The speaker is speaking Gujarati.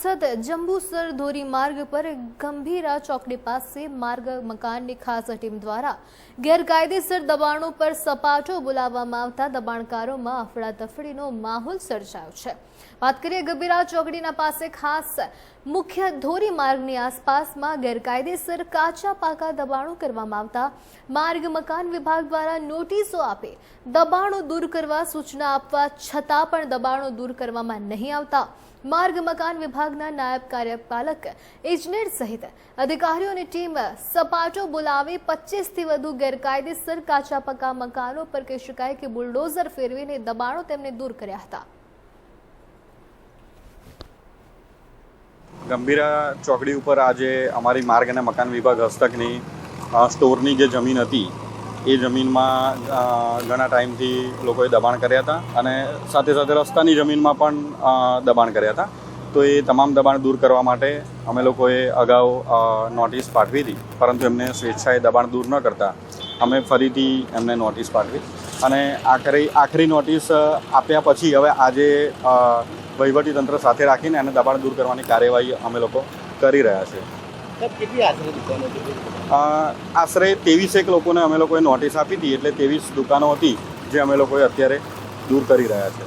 સદ જંબુસર ધોરી માર્ગ પર ગંભીરા ચોકડી પાસે માર્ગ મકાનની ખાસ ટીમ દ્વારા ગેરકાયદેસર દબાણો પર સપાટો બોલાવવામાં આવતા દબાણકારોમાં અફડાતફડીનો માહોલ સર્જાયો છે। વાત કરીએ ગંભીરા ચોકડીના પાસે ખાસ મુખ્ય ધોરી માર્ગની આસપાસમાં ગેરકાયદેસર કાચા પાકા દબાણો કરવામાં આવતા માર્ગ મકાન વિભાગ દ્વારા નોટિસો આપી દબાણો દૂર કરવા સૂચના આપવા છતાં પણ દબાણો દૂર કરવામાં નહીં આવતા માર્ગ મકાન વિભાગના નાયબ કાર્યપાલક ઇજનેર સહિત અધિકારીઓની ટીમ સપાટો બોલાવી 25થી વધુ ગેરકાયદેસર કાચા પાકા મકાનો પર કહી શકાય કે બુલડોઝર ફેરવીને દબાણો તેમને દૂર કર્યા હતા। ગંભીરા ચોકડી ઉપર આજે અમારી માર્ગ અને મકાન વિભાગ હસ્તકની સ્ટોરની જે જમીન હતી એ જમીનમાં ઘણા ટાઈમથી લોકોએ દબાણ કર્યા હતા અને સાથે સાથે રસ્તાની જમીનમાં પણ દબાણ કર્યા હતા। તો એ તમામ દબાણ દૂર કરવા માટે અમે લોકોએ અગાઉ નોટિસ પાઠવી હતી, પરંતુ એમને સ્વેચ્છાએ દબાણ દૂર ન કરતા અમે ફરીથી એમને નોટિસ પાઠવી અને આખરી નોટિસ આપ્યા પછી હવે આજે વહીવટીતંત્ર સાથે રાખીને એને દબાણ દૂર કરવાની કાર્યવાહી અમે લોકો કરી રહ્યા છીએ। આશરે 23 લોકોને અમે લોકોએ નોટિસ આપી હતી, એટલે 23 દુકાનો હતી જે અમે લોકોએ અત્યારે દૂર કરી રહ્યા છે।